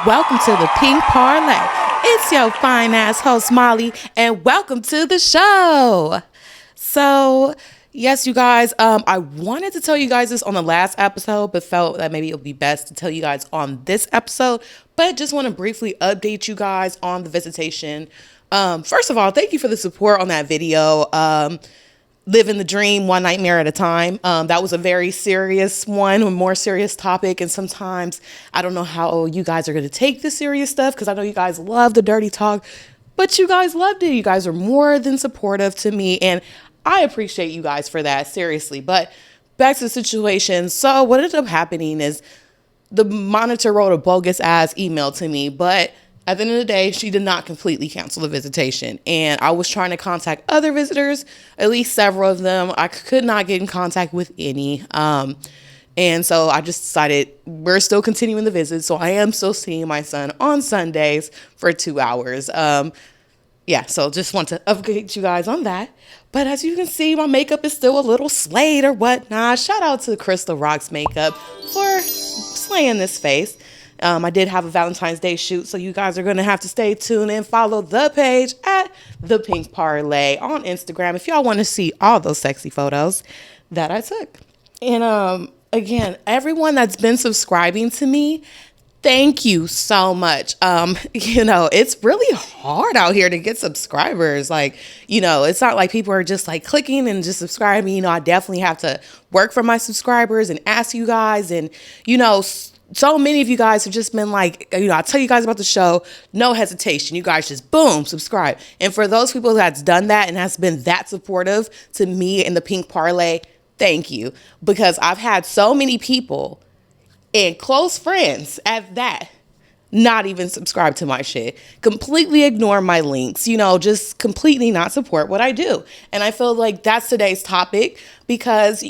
welcome to the Pink Parley. It's your fine ass host Molly, and welcome to the show. So, yes, you guys, I wanted to tell you guys this on the last episode, but felt that maybe it would be best to tell you guys on this episode. But just want to briefly update you guys on the Visitation. First of all, thank you for the support on that video. Living the dream one nightmare at a time. That was a very serious one, a more serious topic. And sometimes I don't know how you guys are going to take this serious stuff, because I know you guys love the dirty talk, but you guys loved it. You guys are more than supportive to me, and I appreciate you guys for that, seriously. But back to the situation. So what ended up happening is the monitor wrote a bogus ass email to me, but at the end of the day, she did not completely cancel the visitation. And I was trying to contact other visitors, at least several of them. I could not get in contact with any. And so I just decided we're still continuing the visit. So I am still seeing my son on Sundays for 2 hours. So just want to update you guys on that. But as you can see, my makeup is still a little slayed or whatnot. Shout out to Crystal Rocks Makeup for slaying this face. I did have a Valentine's Day shoot, so you guys are going to have to stay tuned and follow the page at The Pink Parley on Instagram if y'all want to see all those sexy photos that I took. And again, everyone that's been subscribing to me, thank you so much. It's really hard out here to get subscribers. It's not like people are just like clicking and just subscribing. I definitely have to work for my subscribers and ask you guys. And, so many of you guys have just been like, I tell you guys about the show, no hesitation. You guys just boom, subscribe. And for those people that's done that and has been that supportive to me and the Pink Parley, thank you. Because I've had so many people and close friends at that not even subscribe to my shit, completely ignore my links, just completely not support what I do. And I feel like that's today's topic because,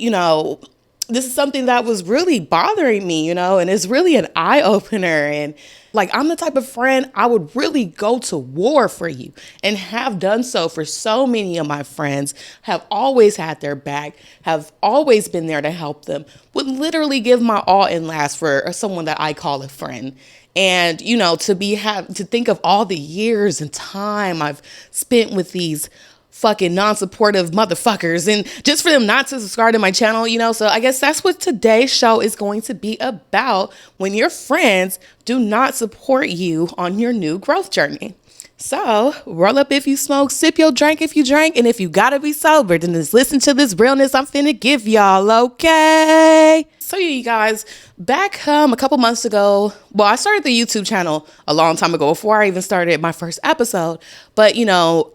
this is something that was really bothering me, and it's really an eye opener. And I'm the type of friend I would really go to war for you and have done so for so many of my friends, have always had their back, have always been there to help them, would literally give my all and last for someone that I call a friend. And, to think of all the years and time I've spent with these fucking non-supportive motherfuckers, and just for them not to subscribe to my channel, so I guess that's what today's show is going to be about, when your friends do not support you on your new growth journey. So roll up if you smoke, sip your drink if you drank, and if you gotta be sober, then just listen to this realness I'm finna give y'all, okay? So you guys, back a couple months ago, well, I started the YouTube channel a long time ago before I even started my first episode. But,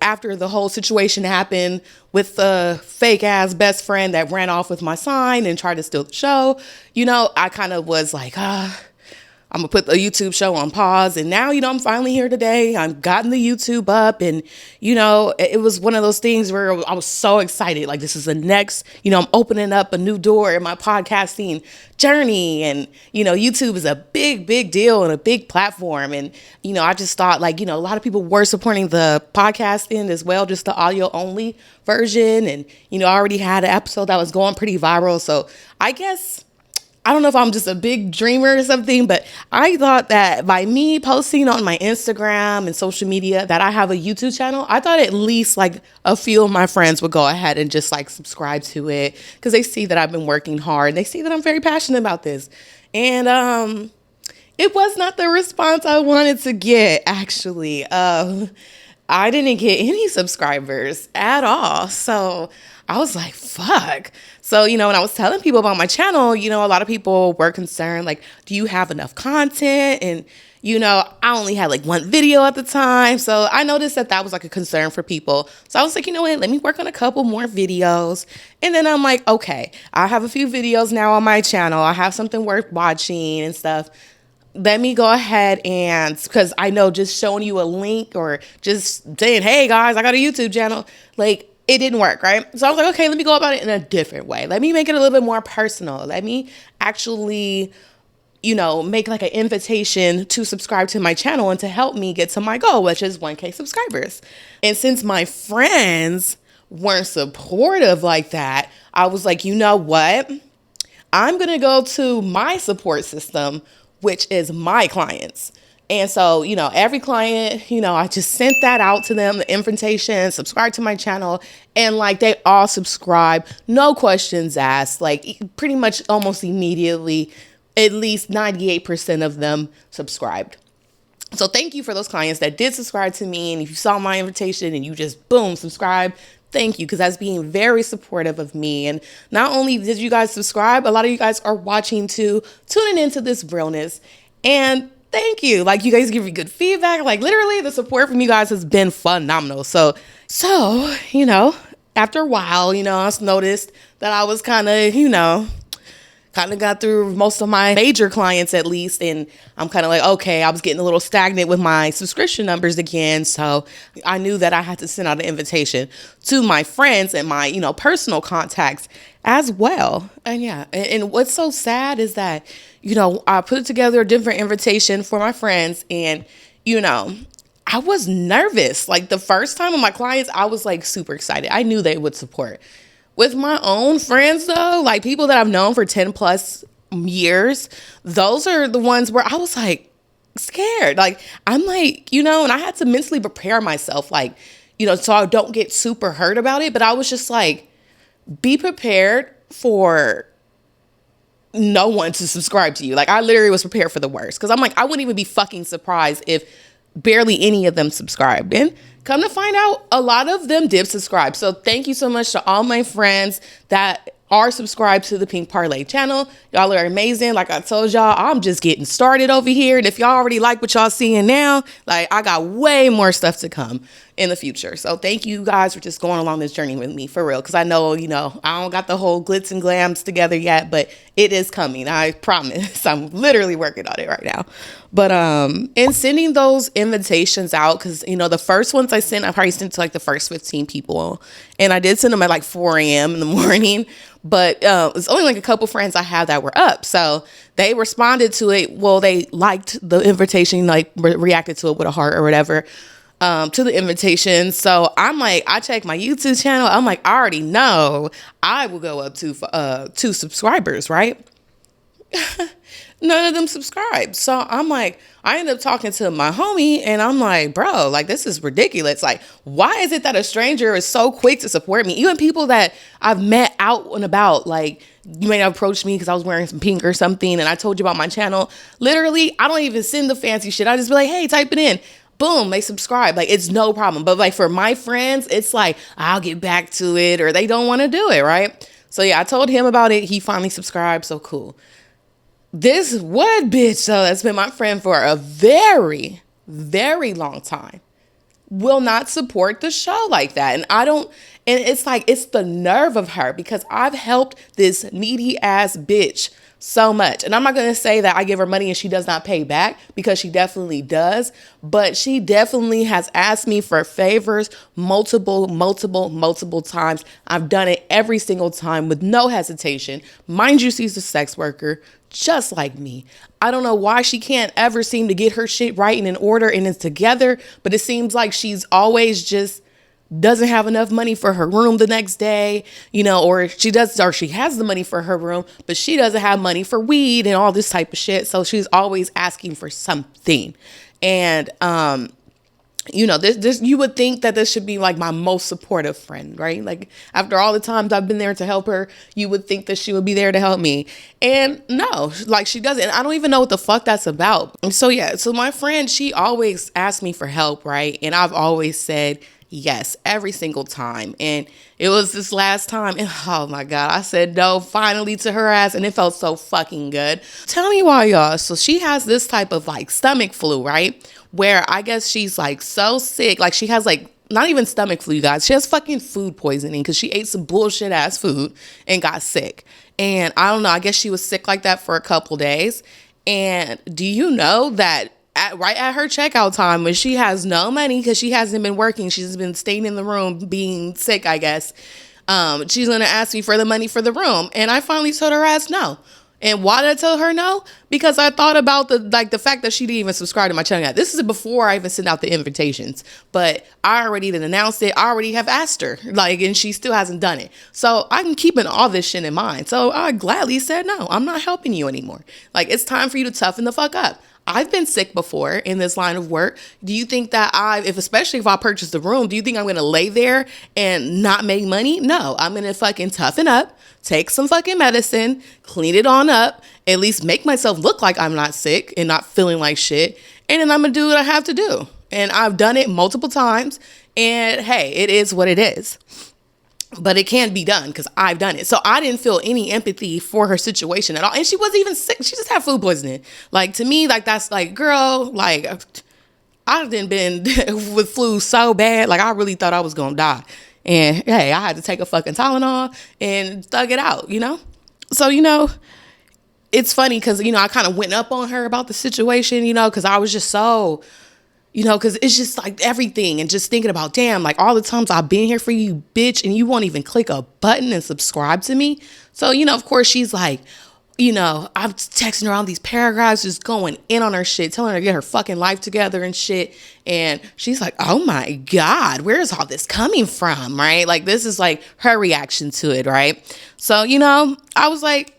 after the whole situation happened with the fake ass best friend that ran off with my sign and tried to steal the show, I kind of was like, I'm going to put the YouTube show on pause. And now, I'm finally here today. I've gotten the YouTube up, and, it was one of those things where I was so excited. Like, this is the next, I'm opening up a new door in my podcasting journey. And, YouTube is a big, big deal and a big platform. And, I just thought a lot of people were supporting the podcasting as well, just the audio only version. And, I already had an episode that was going pretty viral. So I guess, I don't know if I'm just a big dreamer or something, but I thought that by me posting on my Instagram and social media that I have a YouTube channel, I thought at least a few of my friends would go ahead and just subscribe to it, because they see that I've been working hard. They see that I'm very passionate about this. And it was not the response I wanted to get, actually. I didn't get any subscribers at all. So I was like, fuck. So, when I was telling people about my channel, a lot of people were concerned, do you have enough content? And, I only had one video at the time. So I noticed that was a concern for people. So I was like, let me work on a couple more videos. And then I'm like, okay, I have a few videos now on my channel. I have something worth watching and stuff. Let me go ahead and, because I know just showing you a link or just saying, hey guys, I got a YouTube channel, it didn't work, right? So I was like, okay, let me go about it in a different way. Let me make it a little bit more personal. Let me actually, make an invitation to subscribe to my channel and to help me get to my goal, which is 1K subscribers. And since my friends weren't supportive like that, I was like, you know what? I'm going to go to my support system, which is my clients. And so, every client, I just sent that out to them, the invitation, subscribe to my channel. And like, they all subscribe, no questions asked, like pretty much almost immediately, at least 98% of them subscribed. So thank you for those clients that did subscribe to me. And if you saw my invitation and you just boom, subscribe, thank you, because that's being very supportive of me. And not only did you guys subscribe, a lot of you guys are watching too, tuning into this realness. And thank you. Like, you guys give me good feedback. Like, literally, the support from you guys has been phenomenal. So, after a while, I noticed that I was kind of got through most of my major clients at least. And I'm kind of like, okay, I was getting a little stagnant with my subscription numbers again. So I knew that I had to send out an invitation to my friends and my, personal contacts as well. And yeah, and what's so sad is that, I put together a different invitation for my friends and, I was nervous. Like the first time with my clients, I was like super excited. I knew they would support. With my own friends, though, like people that I've known for 10 plus years, those are the ones where I was like scared. Like, I'm like, and I had to mentally prepare myself, like, so I don't get super hurt about it. But I was just like, be prepared for no one to subscribe to you. Like, I literally was prepared for the worst because I'm like, I wouldn't even be fucking surprised if barely any of them subscribed. And come to find out, a lot of them did subscribe. So thank you so much to all my friends that are subscribed to the Pink Parley channel. Y'all are amazing. Like I told y'all, I'm just getting started over here. And if y'all already like what y'all seeing now, like I got way more stuff to come in the future. So thank you guys for just going along this journey with me for real. Cause I know, I don't got the whole glitz and glams together yet, but it is coming. I promise. I'm literally working on it right now. But in sending those invitations out, cause the first ones I sent, I probably sent to like the first 15 people. And I did send them at like 4 a.m. in the morning. But it's only like a couple friends I have that were up. So they responded to it. Well, they liked the invitation, like reacted to it with a heart or whatever, to the invitation. So I'm like, I check my YouTube channel. I'm like, I already know I will go up to 2 subscribers, right? None of them subscribed. So I'm like, I ended up talking to my homie and I'm like, bro, like, this is ridiculous. Like, why is it that a stranger is so quick to support me? Even people that I've met out and about, like, you may have approached me because I was wearing some pink or something and I told you about my channel. Literally, I don't even send the fancy shit. I just be like, hey, type it in. Boom, they subscribe. Like, it's no problem. But like for my friends, it's like, I'll get back to it or they don't want to do it, right? So yeah, I told him about it. He finally subscribed. So cool. This one bitch, though, that's been my friend for a very, very long time, will not support the show like that. And it's like, it's the nerve of her because I've helped this needy ass bitch so much. And I'm not going to say that I give her money and she does not pay back because she definitely does. But she definitely has asked me for favors multiple times. I've done it every single time with no hesitation. Mind you, she's a sex worker just like me. I don't know why she can't ever seem to get her shit right and in order and it's together. But it seems like she's always just doesn't have enough money for her room the next day, or she has the money for her room, but she doesn't have money for weed and all this type of shit. So she's always asking for something. And, this you would think that this should be like my most supportive friend, right? Like after all the times I've been there to help her, you would think that she would be there to help me. And no, like she doesn't. And I don't even know what the fuck that's about. And so, yeah, so my friend, she always asked me for help, right? And I've always said yes, every single time. And it was this last time. And oh my God, I said no finally to her ass. And it felt so fucking good. Tell me why, y'all. So she has this type of like stomach flu, right? Where I guess she's like so sick. Like she has like not even stomach flu, you guys. She has fucking food poisoning because she ate some bullshit ass food and got sick. And I don't know. I guess she was sick like that for a couple days. And do you know that right at her checkout time when she has no money because she hasn't been working, she's been staying in the room being sick, I guess, she's going to ask me for the money for the room. And I finally told her ass no. And why did I tell her no? because I thought about the fact that she didn't even subscribe to my channel yet. This is before I even sent out the invitations, but I already did announced it. I already have asked her, and she still hasn't done it. So I'm keeping all this shit in mind. So I gladly said, no, I'm not helping you anymore. It's time for you to toughen the fuck up. I've been sick before in this line of work. Do you think that especially if I purchase the room, do you think I'm going to lay there and not make money? No, I'm going to fucking toughen up, take some fucking medicine, clean it on up, at least make myself look like I'm not sick and not feeling like shit. And then I'm going to do what I have to do. And I've done it multiple times. And hey, it is what it is. But it can be done because I've done it. So I didn't feel any empathy for her situation at all. And she wasn't even sick. She just had food poisoning. To me, that's girl, I've been with flu so bad. I really thought I was going to die. And hey, I had to take a fucking Tylenol and thug it out, So, it's funny because, I kind of went up on her about the situation, because I was just so... because it's just everything and just thinking about, damn, all the times I've been here for you, bitch, and you won't even click a button and subscribe to me. So, of course she's I'm texting her all these paragraphs, just going in on her shit, telling her to get her fucking life together and shit. And she's like, oh my God, where is all this coming from? Right? This is her reaction to it. Right. So, I was like,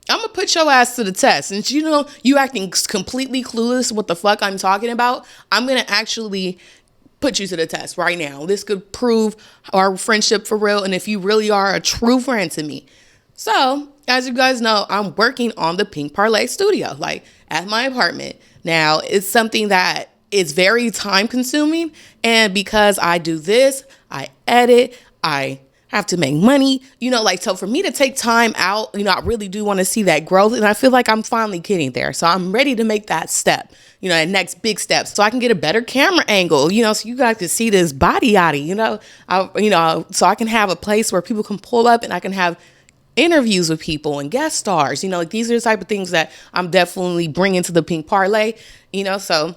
I'm going to put your ass to the test. And you acting completely clueless what the fuck I'm talking about. I'm going to actually put you to the test right now. This could prove our friendship for real. And if you really are a true friend to me. So, as you guys know, I'm working on the Pink Parley studio, at my apartment. Now, it's something that is very time consuming. And because I do this, I edit, I have to make money, so for me to take time out, I really do want to see that growth. And I feel like I'm finally getting there. So I'm ready to make that step, that next big step so I can get a better camera angle, so you guys can see this body yaddy, so I can have a place where people can pull up and I can have interviews with people and guest stars, these are the type of things that I'm definitely bringing to the Pink Parley, so,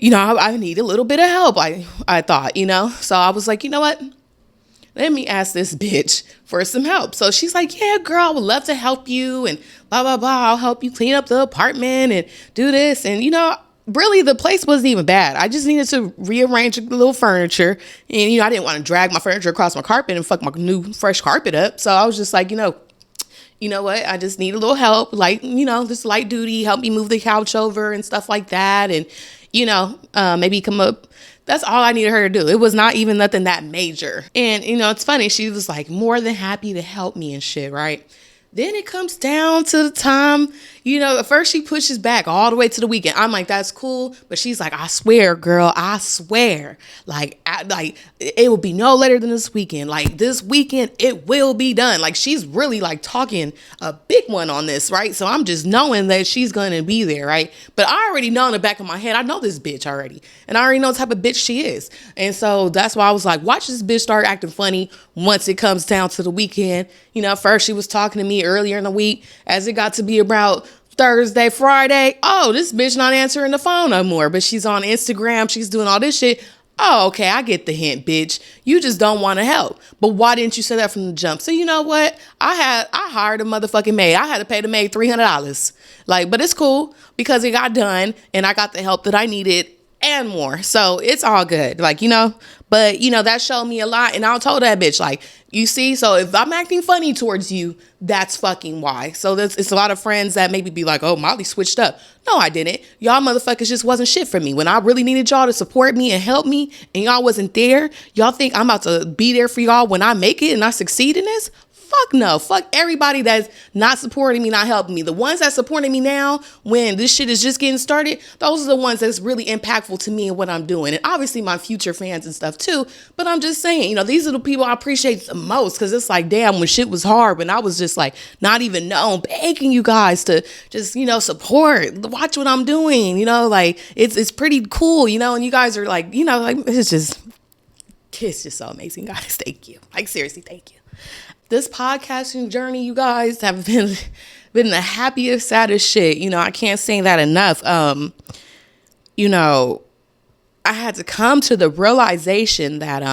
I need a little bit of help. I thought, so I was like, you know what? Let me ask this bitch for some help. So she's like, yeah, girl, I would love to help you and blah, blah, blah. I'll help you clean up the apartment and do this. And, really the place wasn't even bad. I just needed to rearrange a little furniture. And, I didn't want to drag my furniture across my carpet and fuck my new fresh carpet up. So I was just like, you know what? I just need a little help. Just light duty, help me move the couch over and stuff like that. And, maybe come up. That's all I needed her to do. It was not even nothing that major. And, it's funny. She was more than happy to help me and shit, right? Then it comes down to the time, at first she pushes back all the way to the weekend. I'm like, that's cool. But she's like, I swear, girl, I swear. It will be no later than this weekend. This weekend, it will be done. She's really talking a big one on this, right? So I'm just knowing that she's going to be there, right? But I already know in the back of my head, I know this bitch already. And I already know the type of bitch she is. And so that's why I was like, watch this bitch start acting funny once it comes down to the weekend. First she was talking to me earlier in the week. As it got to be about Thursday, Friday, oh, this bitch not answering the phone no more, but she's on Instagram, she's doing all this shit. Oh, okay, I get the hint, bitch. You just don't want to help. But why didn't you say that from the jump? So you know what? I hired a motherfucking maid. I had to pay the maid $300. But it's cool because it got done and I got the help that I needed and more. So it's all good. But that showed me a lot. And I told that bitch, you see, so if I'm acting funny towards you, that's fucking why. So it's a lot of friends that maybe be like, oh, Molly switched up. No, I didn't. Y'all motherfuckers just wasn't shit for me. When I really needed y'all to support me and help me and y'all wasn't there, y'all think I'm about to be there for y'all when I make it and I succeed in this? Fuck no. Fuck everybody that's not supporting me, not helping me. The ones that supporting me now when this shit is just getting started, those are the ones that's really impactful to me and what I'm doing. And obviously my future fans and stuff too. But I'm just saying, these are the people I appreciate the most because it's damn, when shit was hard, when I was just not even known, begging you guys to just, support, watch what I'm doing, it's pretty cool, and you guys are it's just so amazing, guys. Thank you. Seriously, thank you. This podcasting journey, you guys, have been the happiest, saddest shit. I can't say that enough. I had to come to the realization that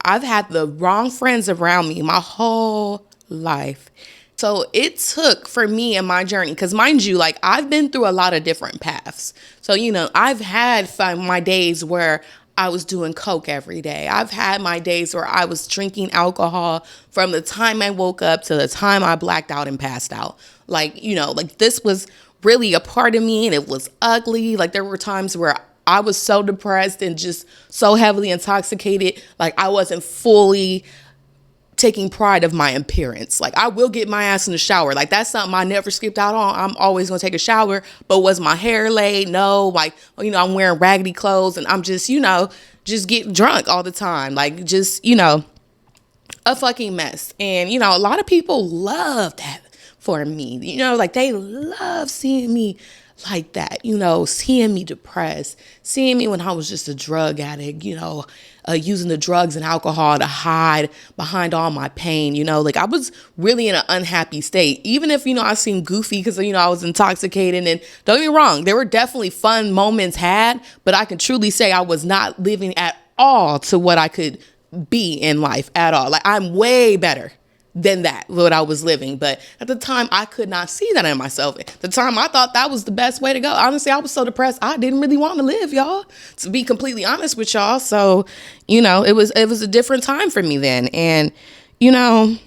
I've had the wrong friends around me my whole life. So it took for me and my journey, because mind you, like I've been through a lot of different paths. So, I've had my days where I was doing coke every day. I've had my days where I was drinking alcohol from the time I woke up to the time I blacked out and passed out. Like, like this was really a part of me and it was ugly. Like there were times where I was so depressed and just so heavily intoxicated. Like I wasn't fully taking pride of my appearance. Like I will get my ass in the shower. Like that's something I never skipped out on. I'm always going to take a shower, but was my hair laid? No. Like, I'm wearing raggedy clothes and I'm just, just getting drunk all the time. Like just, a fucking mess. And, a lot of people love that for me, like they love seeing me like that, seeing me depressed, seeing me when I was just a drug addict, using the drugs and alcohol to hide behind all my pain, like I was really in an unhappy state. Even if, I seemed goofy because, I was intoxicated, and don't get me wrong, there were definitely fun moments had, but I can truly say I was not living at all to what I could be in life at all. Like I'm way better than that, what I was living. But at the time, I could not see that in myself. At the time, I thought that was the best way to go. Honestly, I was so depressed, I didn't really want to live, y'all, to be completely honest with y'all. So, it was a different time for me then. And, now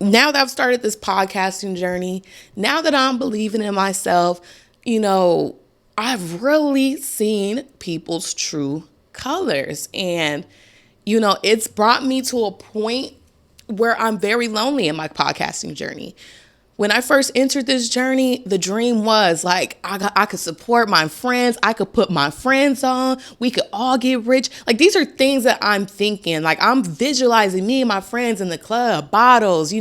that I've started this podcasting journey, now that I'm believing in myself, I've really seen people's true colors. And, it's brought me to a point where I'm very lonely in my podcasting journey. When I first entered this journey, the dream was like, I could support my friends. I could put my friends on. We could all get rich. Like these are things that I'm thinking. Like I'm visualizing me and my friends in the club, bottles,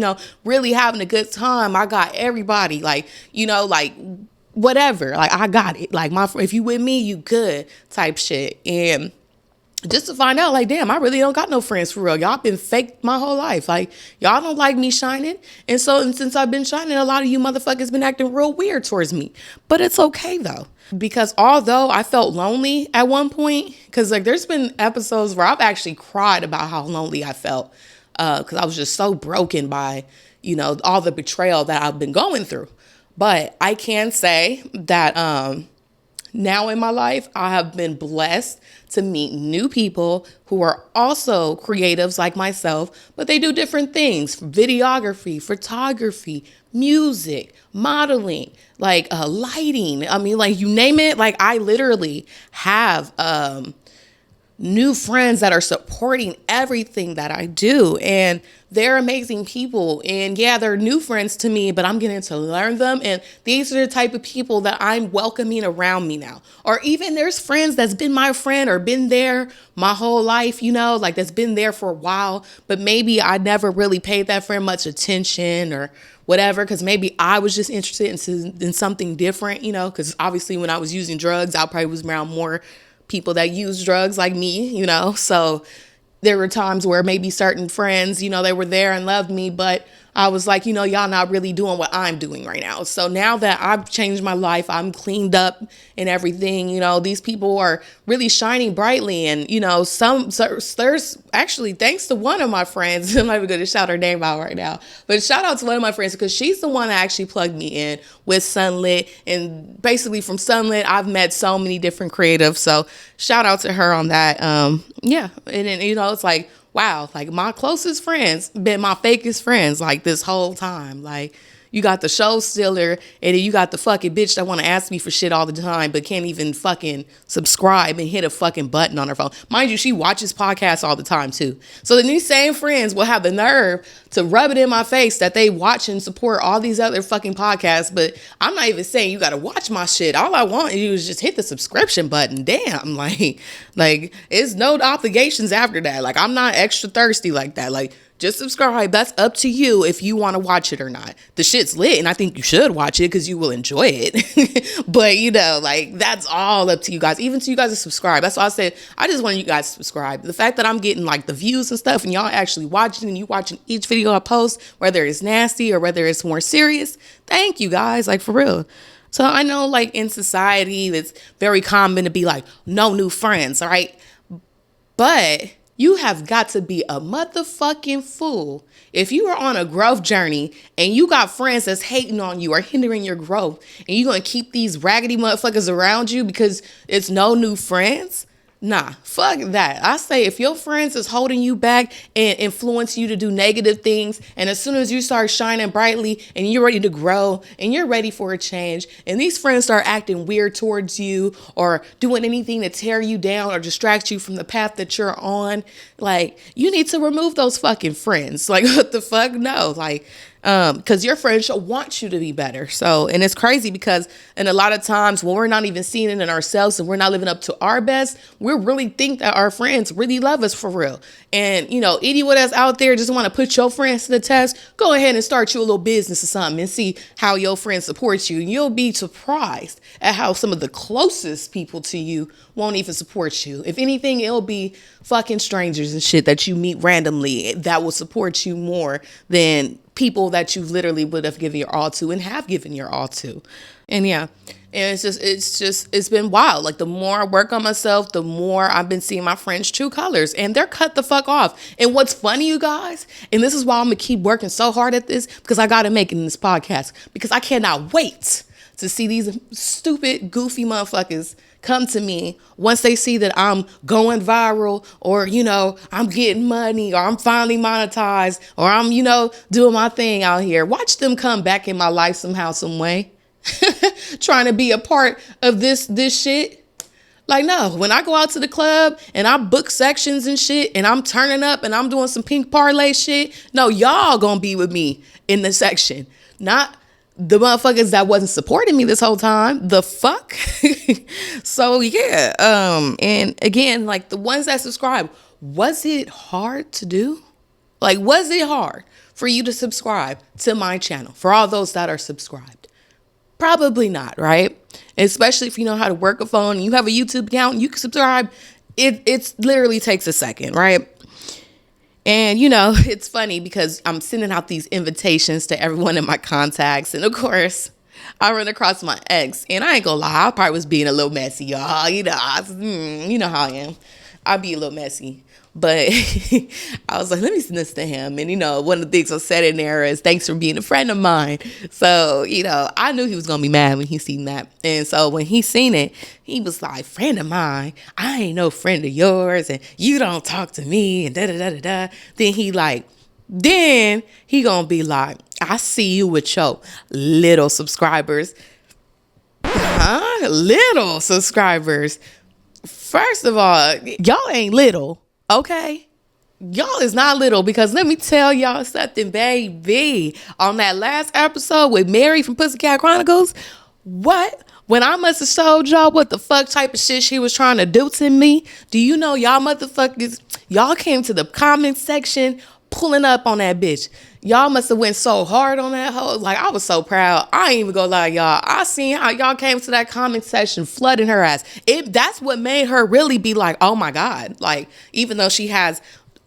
really having a good time. I got everybody like, like whatever. Like I got it. Like if you with me, you good type shit. And just to find out, like, damn, I really don't got no friends for real. Y'all been fake my whole life. Like, y'all don't like me shining. And since I've been shining, a lot of you motherfuckers been acting real weird towards me. But it's okay, though. Because although I felt lonely at one point, because, like, there's been episodes where I've actually cried about how lonely I felt. Because I was just so broken by, all the betrayal that I've been going through. But I can say that now in my life, I have been blessed to meet new people who are also creatives like myself, but they do different things: videography, photography, music, modeling, like lighting. I mean, like you name it. Like I literally have new friends that are supporting everything that I do, and they're amazing people. And yeah, they're new friends to me, but I'm getting to learn them. And these are the type of people that I'm welcoming around me now. Or even there's friends that's been my friend or been there my whole life, like that's been there for a while, but maybe I never really paid that friend much attention or whatever, because maybe I was just interested in something different, because obviously when I was using drugs, I probably was around more people that use drugs like me, so there were times where maybe certain friends, they were there and loved me, but I was like, y'all not really doing what I'm doing right now. So now that I've changed my life, I'm cleaned up and everything, these people are really shining brightly. And, there's actually, thanks to one of my friends, I'm not even going to shout her name out right now, but shout out to one of my friends because she's the one that actually plugged me in with Sunlit. And basically from Sunlit, I've met so many different creatives. So shout out to her on that. Yeah. And then, it's like, wow, like my closest friends been my fakest friends like this whole time. Like you got the show stealer and then you got the fucking bitch that want to ask me for shit all the time but can't even fucking subscribe and hit a fucking button on her phone. Mind you, she watches podcasts all the time too. So then these same friends will have the nerve to rub it in my face that they watch and support all these other fucking podcasts, but I'm not even saying you got to watch my shit. All I want you is just hit the subscription button. Damn, like it's no obligations after that. Like I'm not extra thirsty like that. Like just subscribe. That's up to you if you want to watch it or not. The shit's lit and I think you should watch it because you will enjoy it. But like that's all up to you guys. Even to you guys to subscribe. That's why I said I just want you guys to subscribe. The fact that I'm getting like the views and stuff and y'all actually watching and you watching each video I post, whether it's nasty or whether it's more serious, thank you guys, like for real. So I know like in society it's very common to be like no new friends, right? But You have got to be a motherfucking fool if you are on a growth journey and you got friends that's hating on you or hindering your growth, and you're going to keep these raggedy motherfuckers around you because it's no new friends. Nah, fuck that. I say if your friends is holding you back and influence you to do negative things, and as soon as you start shining brightly and you're ready to grow and you're ready for a change, and these friends start acting weird towards you or doing anything to tear you down or distract you from the path that you're on, like, you need to remove those fucking friends. Like, what the fuck? No, like, because your friends should want you to be better. So, and it's crazy because in a lot of times when we're not even seeing it in ourselves and we're not living up to our best, we really think that our friends really love us for real. And, you know, anyone that's out there just want to put your friends to the test, go ahead and start you a little business or something and see how your friends support you. And you'll be surprised at how some of the closest people to you won't even support you. If anything, it'll be fucking strangers and shit that you meet randomly that will support you more than people that you literally would have given your all to and have given your all to. And yeah, and it's been wild. Like, the more I work on myself, the more I've been seeing my friends' true colors, and they're cut the fuck off. And what's funny, you guys, and this is why I'm gonna keep working so hard at this, because I gotta make it in this podcast, because I cannot wait to see these stupid, goofy motherfuckers come to me once they see that I'm going viral, or, you know, I'm getting money, or I'm finally monetized, or I'm, you know, doing my thing out here. Watch them come back in my life somehow, some way, trying to be a part of this shit. Like, no, when I go out to the club and I book sections and shit and I'm turning up and I'm doing some pink parlay shit, no, y'all gonna be with me in the section, not the motherfuckers that wasn't supporting me this whole time. The fuck? So yeah. And again, like, the ones that subscribe, was it hard to do? Like, was it hard for you to subscribe to my channel? For all those that are subscribed, probably not, right? Especially if you know how to work a phone and you have a YouTube account and you can subscribe. It literally takes a second, right? And, you know, it's funny because I'm sending out these invitations to everyone in my contacts. And of course, I run across my ex. And I ain't gonna lie, I probably was being a little messy, y'all. You know how I am. I'll be a little messy. But I was like, let me send this to him. And, you know, one of the things I said in there is, thanks for being a friend of mine. So, you know, I knew he was going to be mad when he seen that. And so when he seen it, he was like, friend of mine, I ain't no friend of yours. And you don't talk to me and da-da-da-da-da. Then he going to be like, I see you with your little subscribers. Huh? Little subscribers. First of all, y'all ain't little. Okay, y'all is not little, because let me tell y'all something, baby. On that last episode with Mary from Pussycat Chronicles, what? When I must have showed y'all what the fuck type of shit she was trying to do to me, do you know y'all motherfuckers, y'all came to the comment section pulling up on that bitch. Y'all must have went so hard on that hoe. Like, I was so proud. I ain't even gonna lie, y'all. I seen how y'all came to that comment section flooding her ass. That's what made her really be like, oh my God. Like, even though she has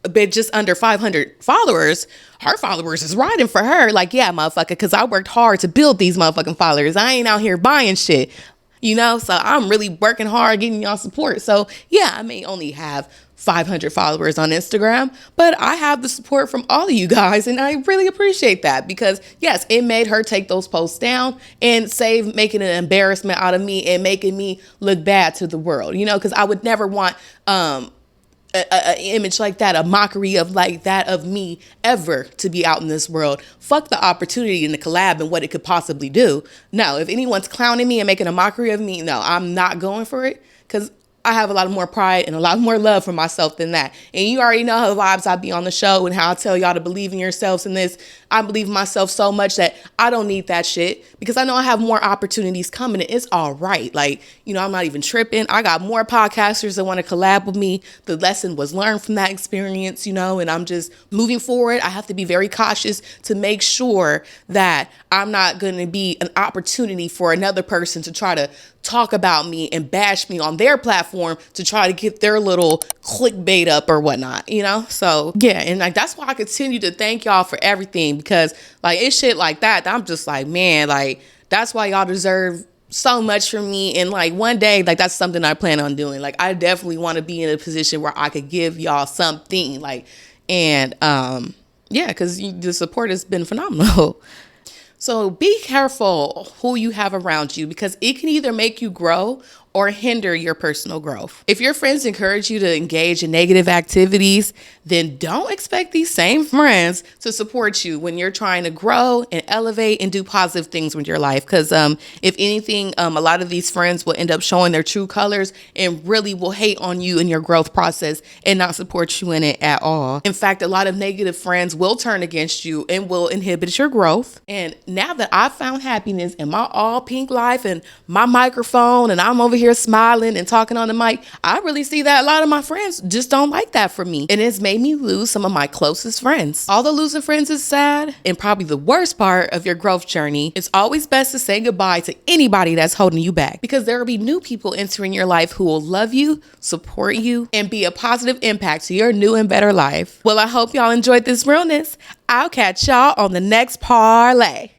a bit just under 500 followers, her followers is riding for her. Like, yeah, motherfucker, because I worked hard to build these motherfucking followers. I ain't out here buying shit, you know? So I'm really working hard getting y'all support. So yeah, I may only have 500 followers on Instagram, but I have the support from all of you guys, and I really appreciate that, because yes, it made her take those posts down and save making an embarrassment out of me and making me look bad to the world, you know, because I would never want an image like that, a mockery of like that of me ever to be out in this world. Fuck the opportunity in the collab and what it could possibly do. No, if anyone's clowning me and making a mockery of me, no, I'm not going for it, because I have a lot more pride and a lot more love for myself than that. And you already know how the vibes I be on the show and how I tell y'all to believe in yourselves in this. I believe in myself so much that I don't need that shit, because I know I have more opportunities coming and it's all right. Like, you know, I'm not even tripping. I got more podcasters that want to collab with me. The lesson was learned from that experience, you know, and I'm just moving forward. I have to be very cautious to make sure that I'm not going to be an opportunity for another person to try to talk about me and bash me on their platform to try to get their little clickbait up or whatnot, you know? So yeah, and like, that's why I continue to thank y'all for everything, because like, it's shit like that I'm just like, man, like, that's why y'all deserve so much for me, and like one day, like that's something I plan on doing. Like I definitely want to be in a position where I could give y'all something, like, and yeah, because the support has been phenomenal. So be careful who you have around you, because it can either make you grow or hinder your personal growth. If your friends encourage you to engage in negative activities, then don't expect these same friends to support you when you're trying to grow and elevate and do positive things with your life. Because if anything, a lot of these friends will end up showing their true colors and really will hate on you in your growth process and not support you in it at all. In fact, a lot of negative friends will turn against you and will inhibit your growth. And now that I've found happiness in my all pink life and my microphone, and I'm over here smiling and talking on the mic, I really see that a lot of my friends just don't like that for me. And it's made me lose some of my closest friends. Although losing friends is sad and probably the worst part of your growth journey, it's always best to say goodbye to anybody that's holding you back, because there will be new people entering your life who will love you, support you, and be a positive impact to your new and better life. Well, I hope y'all enjoyed this realness. I'll catch y'all on the next parlay.